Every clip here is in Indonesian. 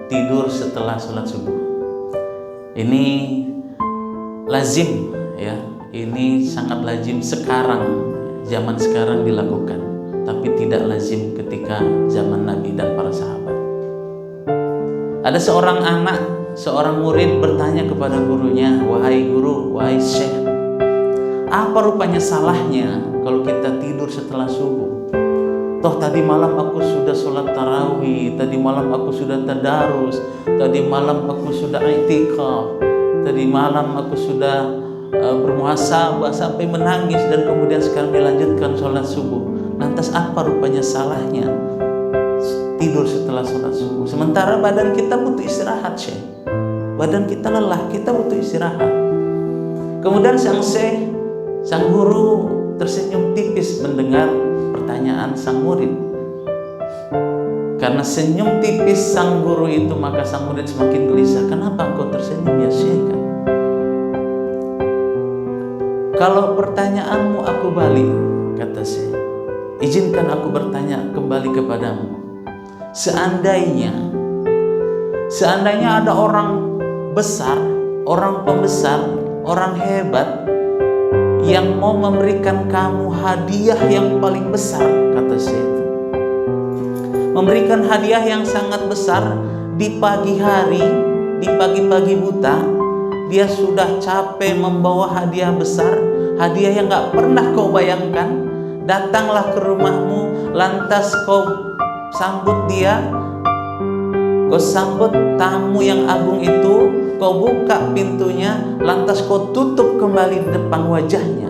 tidur setelah sholat subuh. Ini lazim ya, ini sangat lazim sekarang, zaman sekarang dilakukan, tapi tidak lazim ketika zaman Nabi dan para sahabat. Ada seorang anak, seorang murid bertanya kepada gurunya, "Wahai guru, wahai syekh, apa rupanya salahnya kalau kita tidur setelah subuh? Toh tadi malam aku sudah sholat tarawih, tadi malam aku sudah tadarus, tadi malam aku sudah i'tikaf, tadi malam aku sudah bermuhasabah sampai menangis, dan kemudian sekarang dilanjutkan sholat subuh. Lantas apa rupanya salahnya tidur setelah sholat subuh? Sementara badan kita butuh istirahat, syekh. Badan kita lelah, kita butuh istirahat." Kemudian sang guru tersenyum tipis mendengar pertanyaan sang murid. Karena senyum tipis sang guru itu, maka sang murid semakin gelisah. "Kenapa engkau tersenyum ya syekh? Kalau pertanyaanmu aku balik," kata syekh, "izinkan aku bertanya kembali kepadamu. Seandainya ada orang besar, orang pembesar, orang hebat yang mau memberikan kamu hadiah yang paling besar," kata syekh, "memberikan hadiah yang sangat besar di pagi hari, di pagi-pagi buta, dia sudah capek membawa hadiah besar, hadiah yang gak pernah kau bayangkan, datanglah ke rumahmu, lantas kau sambut dia, kau sambut tamu yang agung itu, kau buka pintunya, lantas kau tutup kembali di depan wajahnya.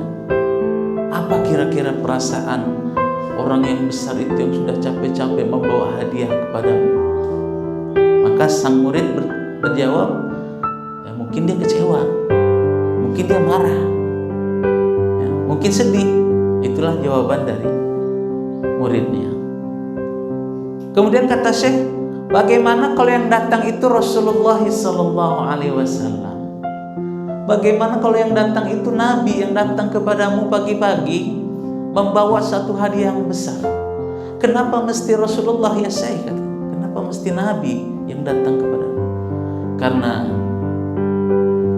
Apa kira-kira perasaan orang yang besar itu yang sudah capek-capek membawa hadiah kepadamu?" Maka sang murid berjawab, "Ya, mungkin dia kecewa, mungkin dia marah, ya, mungkin sedih." Itulah jawaban dari muridnya. Kemudian kata syekh, "Bagaimana kalau yang datang itu Rasulullah SAW? Bagaimana kalau yang datang itu Nabi yang datang kepadamu pagi-pagi membawa satu hadiah yang besar? Kenapa mesti Rasulullah ya syekh? Kenapa mesti Nabi yang datang kepadamu?" Karena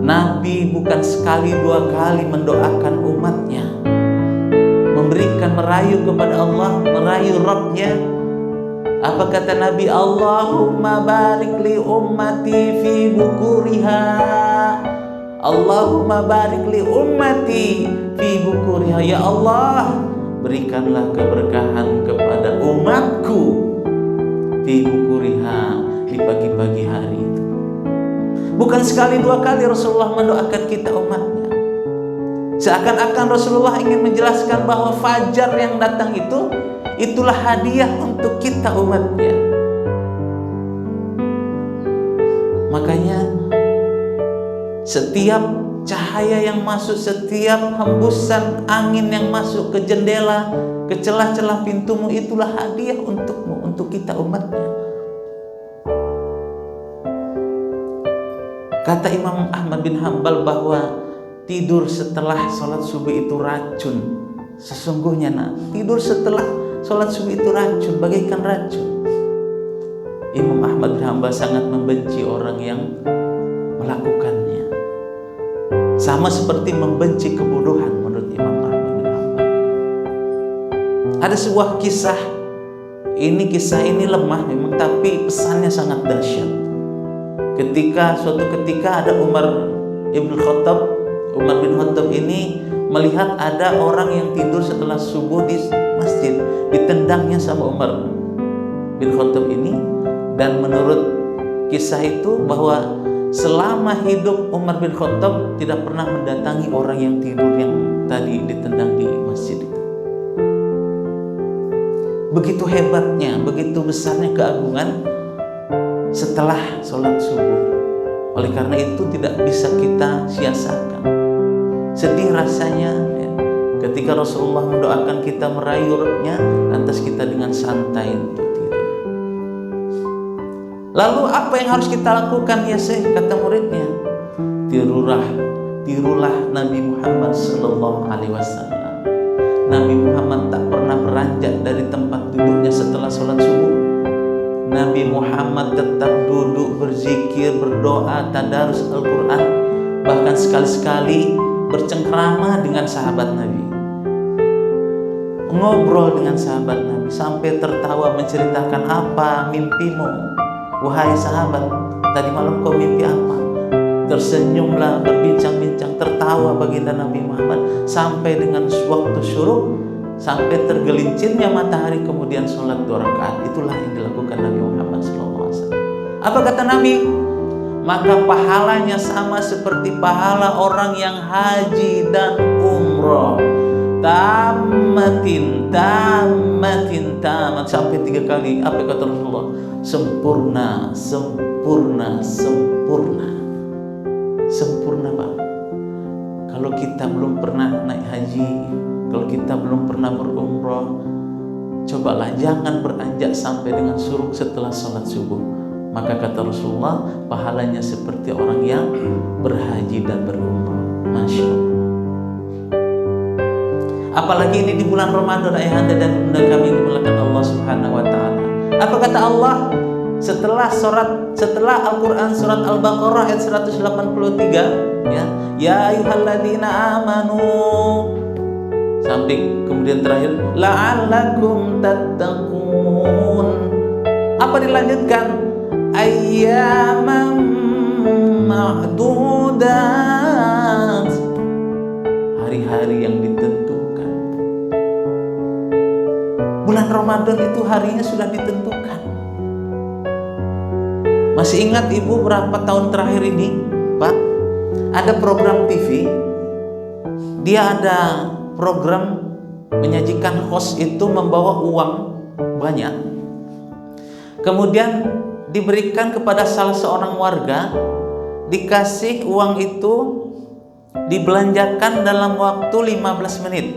Nabi bukan sekali dua kali mendoakan umatnya, memberikan, merayu kepada Allah, merayu Rabbnya. Apa kata Nabi? "Allahumma barik li ummati fi bukuriha. Allahumma barik li ummati fi bukuriha." Ya Allah, berikanlah keberkahan kepada umatku fi bukuriha, di pagi-pagi hari itu. Bukan sekali dua kali Rasulullah mendoakan kita umatnya. Seakan-akan Rasulullah ingin menjelaskan bahwa fajar yang datang itu, itulah hadiah untuk kita umatnya. Makanya setiap cahaya yang masuk, setiap hembusan angin yang masuk ke jendela, ke celah-celah pintumu, itulah hadiah untukmu, untuk kita umatnya. Kata Imam Ahmad bin Hanbal bahwa tidur setelah sholat subuh itu racun. Sesungguhnya tidur setelah sholat subuh itu racun, bagaikan racun. Imam Ahmad bin Hanbal sangat membenci orang yang melakukannya. Sama seperti membenci kebodohan menurut Imam Ahmad bin Hanbal. Ada sebuah kisah, kisah ini lemah memang, tapi pesannya sangat dahsyat. Suatu ketika ada Umar bin Khattab ini melihat ada orang yang tidur setelah subuh di masjid, ditendangnya sama Umar bin Khattab ini. Dan menurut kisah itu bahwa selama hidup Umar bin Khattab tidak pernah mendatangi orang yang tidur yang tadi ditendang di masjid itu. Begitu hebatnya, begitu besarnya keagungan setelah sholat subuh. Oleh karena itu tidak bisa kita sia-siakan. Sedih rasanya ya, ketika Rasulullah mendoakan kita merayunya, lantas kita dengan santai untuk tidur. Lalu apa yang harus kita lakukan ya syekh? Kata muridnya, tirulah Nabi Muhammad SAW. Nabi Muhammad tak pernah beranjak dari tempat duduknya setelah sholat subuh. Nabi Muhammad tetap duduk berzikir, berdoa, tadarus Al-Quran, bahkan sekali-sekali bercengkrama dengan sahabat Nabi, ngobrol dengan sahabat Nabi sampai tertawa menceritakan, apa mimpimu wahai sahabat, tadi malam kau mimpi apa? Tersenyumlah, berbincang-bincang, tertawa baginda Nabi Muhammad sampai dengan waktu syuruk, sampai tergelincirnya matahari, kemudian sholat 2 rakaat. Itulah yang dilakukan Nabi Muhammad SAW. Apa kata Nabi? Maka pahalanya sama seperti pahala orang yang haji dan umroh. Tamat sampai 3 kali. Apa kata Rasulullah? Sempurna, sempurna, sempurna. Sempurna, Pak. Kalau kita belum pernah naik haji, kalau kita belum pernah berumroh, cobalah jangan beranjak sampai dengan syuruk setelah sholat subuh. Maka kata Rasulullah, pahalanya seperti orang yang berhaji dan berumroh. Masya Allah. Apalagi ini di bulan Ramadan, ayahanda dan bunda kami yang dimuliakan Allah Subhanahu wa Ta'ala. Apa kata Allah? Setelah Al-Quran surat Al-Baqarah ayat 183, ya ayyuhalladzina amanu, sampai kemudian terakhir la'allakum tattaqun. Apa dilanjutkan? Ayyaman ma'dudat, hari-hari yang ditentukan. Bulan Ramadan itu harinya sudah ditentukan. Masih ingat ibu berapa tahun terakhir ini, Pak? Ada program TV, dia ada program menyajikan, host itu membawa uang banyak, kemudian diberikan kepada salah seorang warga, dikasih uang itu dibelanjakan dalam waktu 15 menit,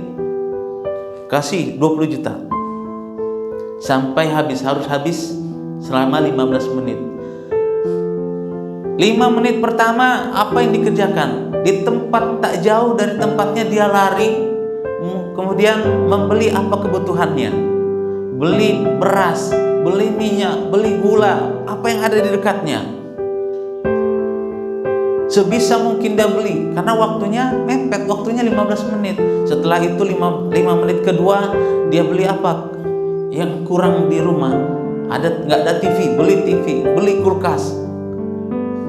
kasih 20 juta sampai habis, harus habis selama 15 menit. 5 menit pertama apa yang dikerjakan? Di tempat tak jauh dari tempatnya dia lari, kemudian membeli apa kebutuhannya, beli beras, beli minyak, beli gula, apa yang ada di dekatnya, sebisa mungkin dia beli, karena waktunya mepet, waktunya 15 menit. Setelah itu 5 menit kedua dia beli apa yang kurang di rumah, nggak ada TV, beli TV, beli kulkas,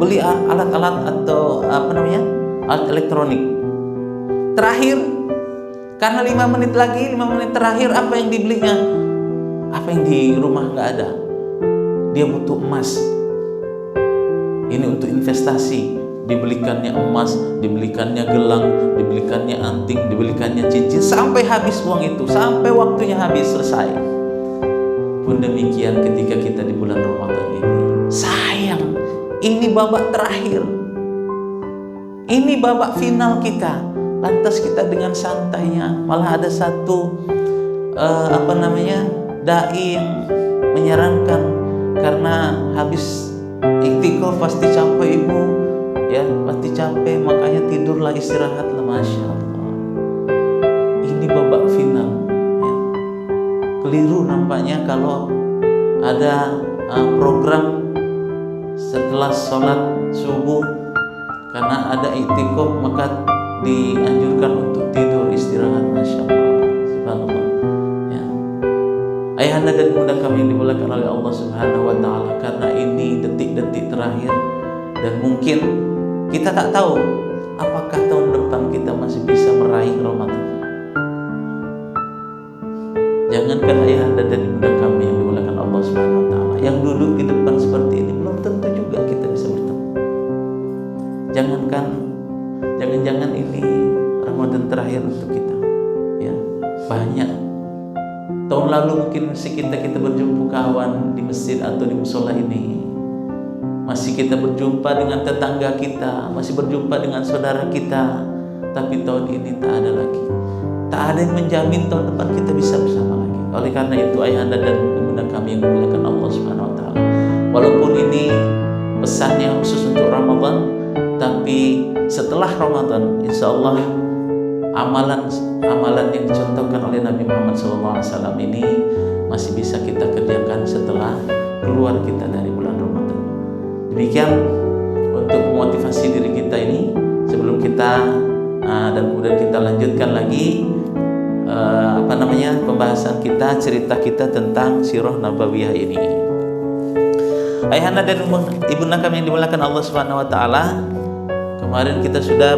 beli alat-alat atau alat elektronik. Terakhir, karena 5 menit lagi, 5 menit terakhir, apa yang dibelinya? Apa yang di rumah nggak ada? Dia butuh emas. Ini untuk investasi. Dibelikannya emas, dibelikannya gelang, dibelikannya anting, dibelikannya cincin, sampai habis uang itu, sampai waktunya habis, selesai. Pun demikian ketika kita di bulan Ramadan ini, sayang, ini babak terakhir, ini babak final kita. Lantas kita dengan santainya, malah ada satu dai yang menyarankan, karena habis iktikaf pasti capek ibu, ya pasti capek, makanya tidurlah, istirahatlah. Masya Allah, ini babak final, ya. Keliru nampaknya kalau ada program setelah sholat subuh, karena ada iktikaf maka dianjurkan untuk tidur, istirahat. Masya Allah, subhanallah, ya. Ayahanda dan bunda kami yang dimuliakan oleh Allah Subhanahu wa Ta'ala, karena ini detik-detik terakhir, dan mungkin kita tak tahu apakah tahun depan kita masih bisa meraih Ramadan. Jangankan ayahanda dan bunda kami yang dimuliakan Allah Subhanahu wa Ta'ala, yang duduk di depan seperti ini belum tentu juga kita bisa bertemu. Jangan-jangan ini Ramadan terakhir untuk kita, ya. Banyak tahun lalu mungkin masih kita berjumpa kawan di masjid atau di musola ini, masih kita berjumpa dengan tetangga kita, masih berjumpa dengan saudara kita. Tapi tahun ini tak ada lagi, tak ada yang menjamin tahun depan kita bisa bersama lagi. Oleh karena itu, ayahanda dan bunda kami yang dimuliakan Allah Subhanahu wa Ta'ala, walaupun ini pesannya khusus untuk Ramadan, tapi setelah Ramadan, insya Allah amalan yang dicontohkan oleh Nabi Muhammad SAW ini masih bisa kita kerjakan setelah keluar kita dari bulan Ramadan. Demikian untuk memotivasi diri kita ini sebelum kita dan kemudian kita lanjutkan lagi pembahasan kita, cerita kita tentang sirah nabawiyah ini. Ayahanda dan ibunda kami yang dimuliakan Allah Subhanahu wa taala, kemarin kita sudah